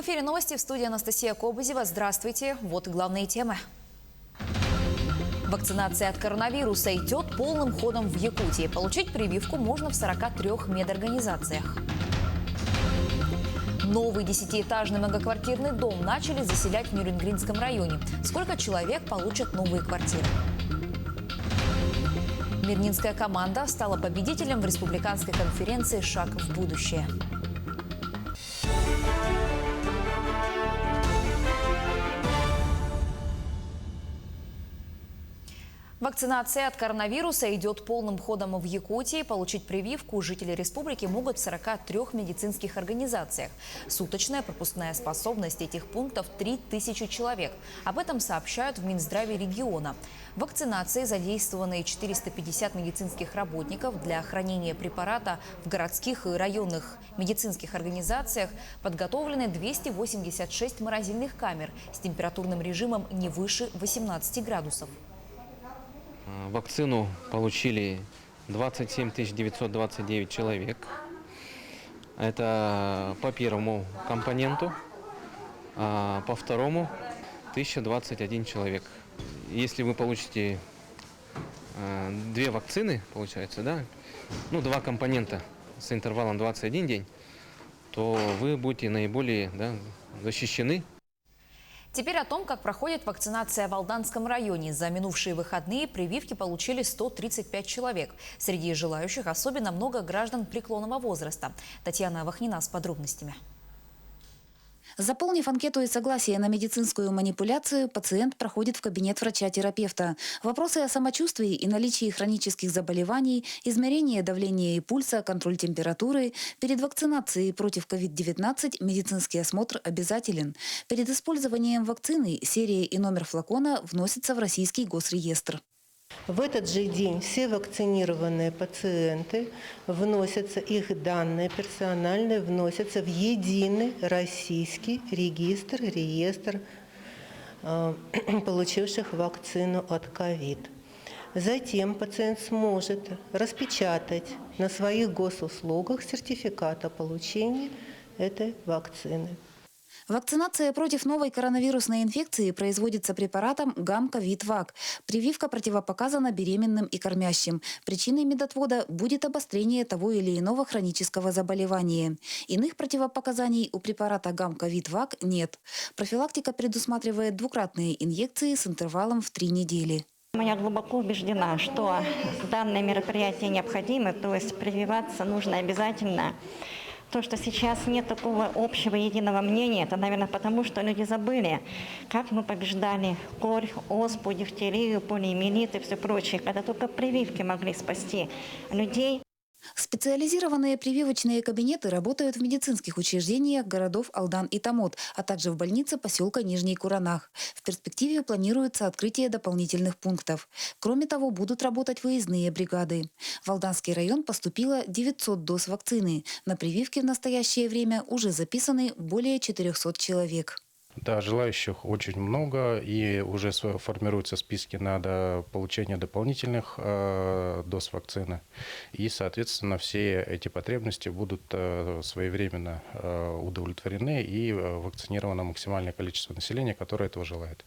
В эфире новости, в студии Анастасия Кобызева. Здравствуйте. Вот главные темы. Вакцинация от коронавируса идет полным ходом в Якутии. Получить прививку можно в 43 медорганизациях. Новый 10-этажный многоквартирный дом начали заселять в Нюрнбергском районе. Сколько человек получат новые квартиры? Мирнинская команда стала победителем в республиканской конференции «Шаг в будущее». Вакцинация от коронавируса идет полным ходом в Якутии. Получить прививку жители республики могут в 43 медицинских организациях. Суточная пропускная способность этих пунктов – 3000 человек. Об этом сообщают в Минздраве региона. В вакцинации задействованы 450 медицинских работников. Для хранения препарата в городских и районных медицинских организациях подготовлены 286 морозильных камер с температурным режимом не выше 18 градусов. Вакцину получили 27 929 человек. Это по первому компоненту, а по второму 1021 человек. Если вы получите две вакцины, получается, да, два компонента с интервалом 21 день, то вы будете наиболее защищены. Теперь о том, как проходит вакцинация в Алданском районе. За минувшие выходные прививки получили 135 человек. Среди желающих особенно много граждан преклонного возраста. Татьяна Вахнина с подробностями. Заполнив анкету и согласие на медицинскую манипуляцию, пациент проходит в кабинет врача-терапевта. Вопросы о самочувствии и наличии хронических заболеваний, измерение давления и пульса, контроль температуры. Перед вакцинацией против COVID-19 медицинский осмотр обязателен. Перед использованием вакцины серия и номер флакона вносятся в российский госреестр. В этот же день все вакцинированные пациенты вносятся, их данные персональные вносятся в единый российский реестр получивших вакцину от ковид. Затем пациент сможет распечатать на своих госуслугах сертификат о получении этой вакцины. Вакцинация против новой коронавирусной инфекции производится препаратом ГАМ-ковид-ВАК. Прививка противопоказана беременным и кормящим. Причиной медотвода будет обострение того или иного хронического заболевания. Иных противопоказаний у препарата ГАМ-ковид-ВАК нет. Профилактика предусматривает двукратные инъекции с интервалом в 3 недели. Я глубоко убеждена, что данное мероприятие необходимо, то есть прививаться нужно обязательно. То, что сейчас нет такого общего единого мнения, это, наверное, потому, что люди забыли, как мы побеждали корь, оспу, дифтерию, полиомиелит и все прочее, когда только прививки могли спасти людей. Специализированные прививочные кабинеты работают в медицинских учреждениях городов Алдан и Томот, а также в больнице поселка Нижний Куранах. В перспективе планируется открытие дополнительных пунктов. Кроме того, будут работать выездные бригады. В Алданский район поступило 900 доз вакцины. На прививки в настоящее время уже записаны более 400 человек. Да, желающих очень много, и уже формируются списки на получение дополнительных доз вакцины. И, соответственно, все эти потребности будут своевременно удовлетворены и вакцинировано максимальное количество населения, которое этого желает.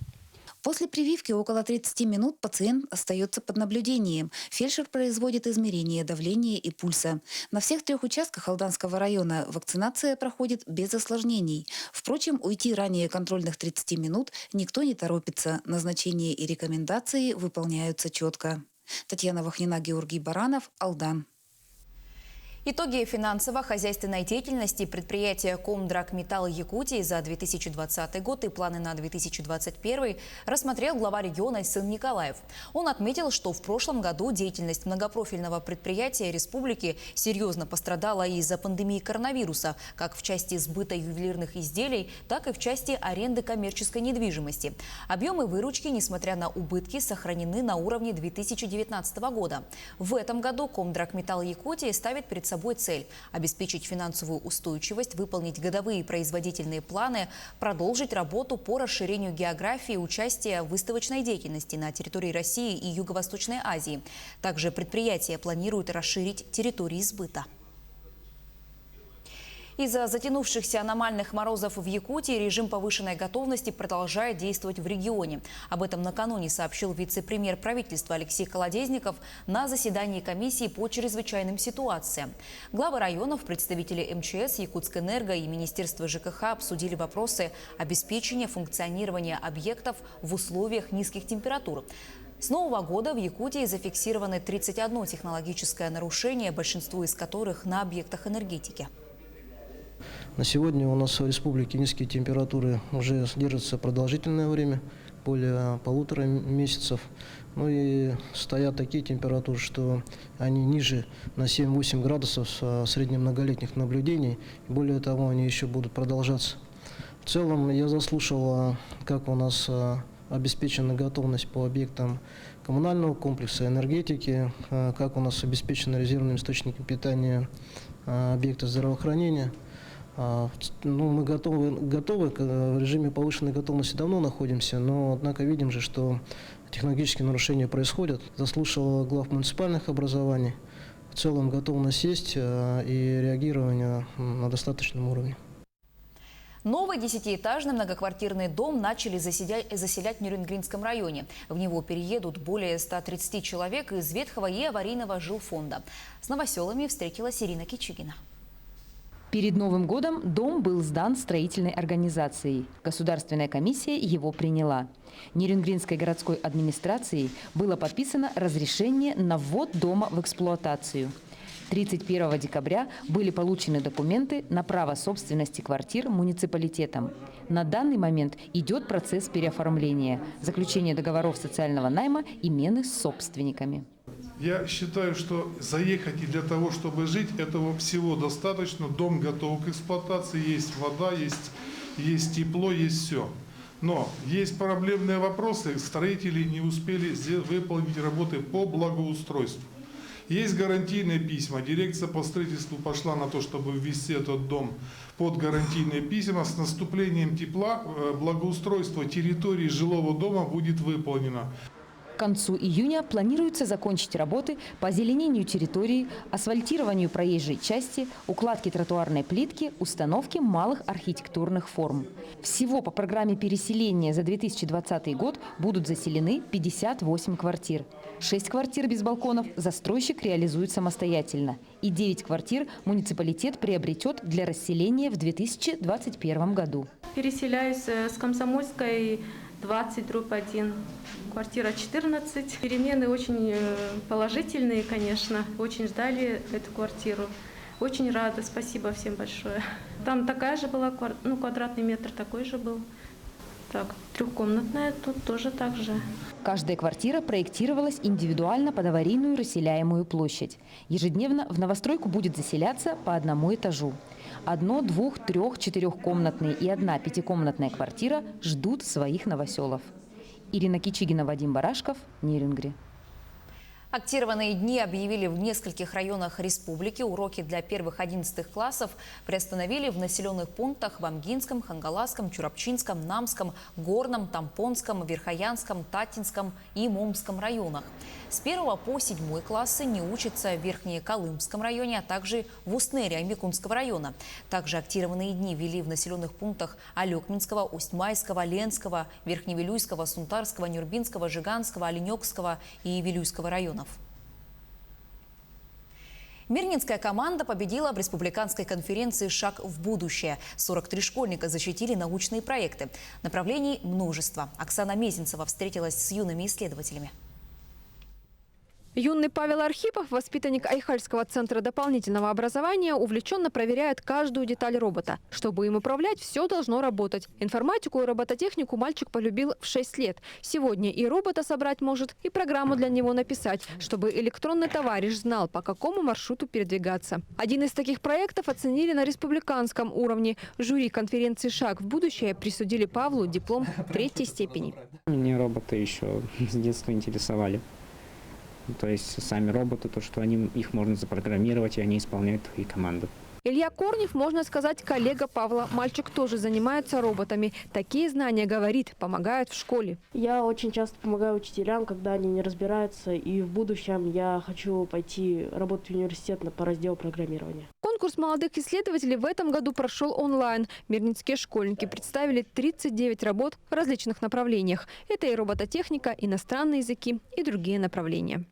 После прививки около 30 минут пациент остается под наблюдением. Фельдшер производит измерение давления и пульса. На всех 3 участках Алданского района вакцинация проходит без осложнений. Впрочем, уйти ранее контрольных 30 минут никто не торопится. Назначения и рекомендации выполняются четко. Татьяна Вахнина, Георгий Баранов, Алдан. Итоги финансово-хозяйственной деятельности предприятия Комдрагметалл Якутии за 2020 год и планы на 2021 рассмотрел глава региона Сын Николаев. Он отметил, что в прошлом году деятельность многопрофильного предприятия республики серьезно пострадала из-за пандемии коронавируса, как в части сбыта ювелирных изделий, так и в части аренды коммерческой недвижимости. Объемы выручки, несмотря на убытки, сохранены на уровне 2019 года. В этом году Комдрагметалл Якутии ставит перед собой цель – обеспечить финансовую устойчивость, выполнить годовые производительные планы, продолжить работу по расширению географии участия в выставочной деятельности на территории России и Юго-Восточной Азии. Также предприятие планирует расширить территории сбыта. Из-за затянувшихся аномальных морозов в Якутии режим повышенной готовности продолжает действовать в регионе. Об этом накануне сообщил вице-премьер правительства Алексей Колодезников на заседании комиссии по чрезвычайным ситуациям. Главы районов, представители МЧС, Якутскэнерго и Министерства ЖКХ обсудили вопросы обеспечения функционирования объектов в условиях низких температур. С Нового года в Якутии зафиксированы 31 технологическое нарушение, большинство из которых на объектах энергетики. На сегодня у нас в республике низкие температуры уже держатся продолжительное время, более 1,5 месяцев. Ну и стоят такие температуры, что они ниже на 7-8 градусов среднемноголетних наблюдений. Более того, они еще будут продолжаться. В целом я заслушал, как у нас обеспечена готовность по объектам коммунального комплекса, энергетики, как у нас обеспечены резервными источниками питания объекты здравоохранения. Мы готовы, в режиме повышенной готовности давно находимся, но однако видим же, что технологические нарушения происходят. Заслушал глав муниципальных образований. В целом готовность есть и реагирование на достаточном уровне. Новый 10-этажный многоквартирный дом начали заселять в Нерюнгринском районе. В него переедут более 130 человек из ветхого и аварийного жилфонда. С новоселами встретилась Ирина Кичигина. Перед Новым годом дом был сдан строительной организацией. Государственная комиссия его приняла. Нерюнгринской городской администрацией было подписано разрешение на ввод дома в эксплуатацию. 31 декабря были получены документы на право собственности квартир муниципалитетом. На данный момент идет процесс переоформления, заключения договоров социального найма и мены с собственниками. Я считаю, что заехать и для того, чтобы жить, этого всего достаточно. Дом готов к эксплуатации, есть вода, есть тепло, есть все. Но есть проблемные вопросы, строители не успели выполнить работы по благоустройству. Есть гарантийные письма. Дирекция по строительству пошла на то, чтобы ввести этот дом под гарантийные письма. С наступлением тепла благоустройство территории жилого дома будет выполнено. К концу июня планируется закончить работы по озеленению территории, асфальтированию проезжей части, укладке тротуарной плитки, установке малых архитектурных форм. Всего по программе переселения за 2020 год будут заселены 58 квартир. 6 квартир без балконов застройщик реализует самостоятельно. И 9 квартир муниципалитет приобретет для расселения в 2021 году. Переселяюсь с Комсомольской 20/1, квартира 14. Перемены очень положительные, конечно. Очень ждали эту квартиру. Очень рада, спасибо всем большое. Там такая же была, квадратный метр такой же был. Так, трехкомнатная, тут тоже так же. Каждая квартира проектировалась индивидуально под аварийную расселяемую площадь. Ежедневно в новостройку будет заселяться по одному этажу. 1-, 2-, 3-, 4-комнатные и 1 5-комнатная квартира ждут своих новоселов. Ирина Кичигина, Вадим Барашков, Нерюнгри. Актированные дни объявили в нескольких районах республики. Уроки для первых 11 классов приостановили в населенных пунктах в Амгинском, Хангаласском, Чурапчинском, Намском, Горном, Тампонском, Верхоянском, Татинском и Момском районах. С 1 по 7 классы не учатся в Верхнеколымском районе, а также в Уснере Амбикунского района. Также актированные дни ввели в населенных пунктах Алекминского, Усть-Майского, Ленского, Верхневилюйского, Сунтарского, Нюрбинского, Жиганского, Оленёкского и Вилюйского районов. Мирнинская команда победила в республиканской конференции «Шаг в будущее». 43 школьника защитили научные проекты. Направлений множество. Оксана Мезенцева встретилась с юными исследователями. Юный Павел Архипов, воспитанник Айхальского центра дополнительного образования, увлеченно проверяет каждую деталь робота. Чтобы им управлять, все должно работать. Информатику и робототехнику мальчик полюбил в 6 лет. Сегодня и робота собрать может, и программу для него написать, чтобы электронный товарищ знал, по какому маршруту передвигаться. Один из таких проектов оценили на республиканском уровне. Жюри конференции «Шаг в будущее» присудили Павлу диплом 3-й степени. Меня роботы еще с детства интересовали. То есть сами роботы, то, что их можно запрограммировать, и они исполняют твои команды. Илья Корнев, можно сказать, коллега Павла. Мальчик тоже занимается роботами. Такие знания, говорит, помогают в школе. Я очень часто помогаю учителям, когда они не разбираются. И в будущем я хочу пойти работать в университет по разделу программирования. Конкурс молодых исследователей в этом году прошел онлайн. Мирнинские школьники представили 39 работ в различных направлениях. Это и робототехника, иностранные языки и другие направления.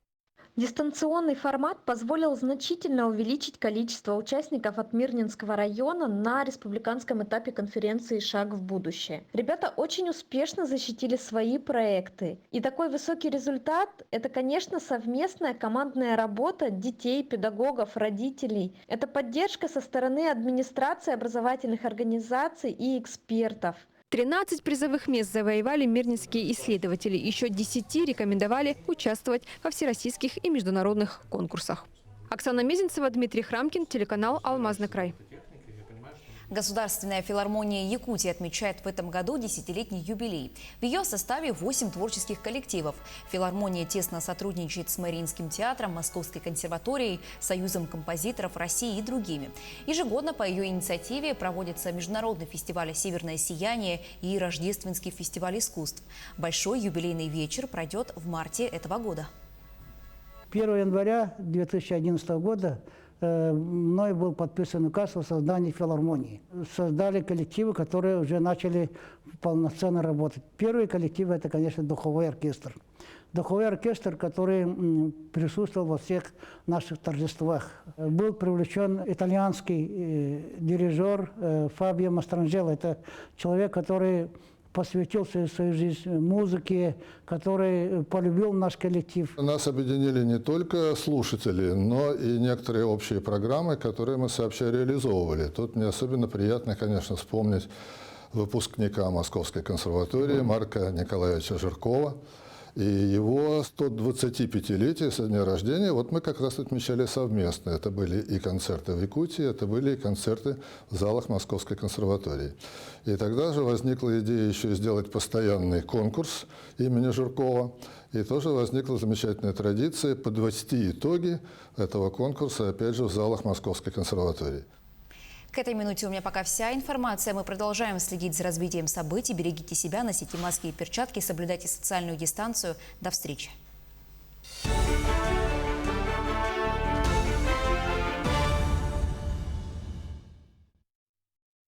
Дистанционный формат позволил значительно увеличить количество участников от Мирнинского района на республиканском этапе конференции «Шаг в будущее». Ребята очень успешно защитили свои проекты. И такой высокий результат – это, конечно, совместная командная работа детей, педагогов, родителей. Это поддержка со стороны администрации образовательных организаций и экспертов. 13 призовых мест завоевали мирнинские исследователи. Еще 10 рекомендовали участвовать во всероссийских и международных конкурсах. Оксана Мезенцева, Дмитрий Храмкин, телеканал «Алмазный край». Государственная филармония Якутии отмечает в этом году 10-летний юбилей. В ее составе 8 творческих коллективов. Филармония тесно сотрудничает с Мариинским театром, Московской консерваторией, Союзом композиторов России и другими. Ежегодно по ее инициативе проводится международный фестиваль «Северное сияние» и Рождественский фестиваль искусств. Большой юбилейный вечер пройдет в марте этого года. 1 января 2011 года мной был подписан указ о создании филармонии. Создали коллективы, которые уже начали полноценно работать. Первый коллектив – это, конечно, духовой оркестр. Духовой оркестр, который присутствовал во всех наших торжествах. Был привлечен итальянский дирижер Фабио Мастранжелло. Это человек, который посвятил свою жизнь музыке, который полюбил наш коллектив. Нас объединили не только слушатели, но и некоторые общие программы, которые мы сообща реализовывали. Тут мне особенно приятно, конечно, вспомнить выпускника Московской консерватории Марка Николаевича Жиркова. И его 125-летие со дня рождения вот мы как раз отмечали совместно. Это были и концерты в Якутии, это были и концерты в залах Московской консерватории. И тогда же возникла идея еще сделать постоянный конкурс имени Жиркова. И тоже возникла замечательная традиция подвести итоги этого конкурса, опять же, в залах Московской консерватории. К этой минуте у меня пока вся информация. Мы продолжаем следить за развитием событий. Берегите себя, носите маски и перчатки, соблюдайте социальную дистанцию. До встречи.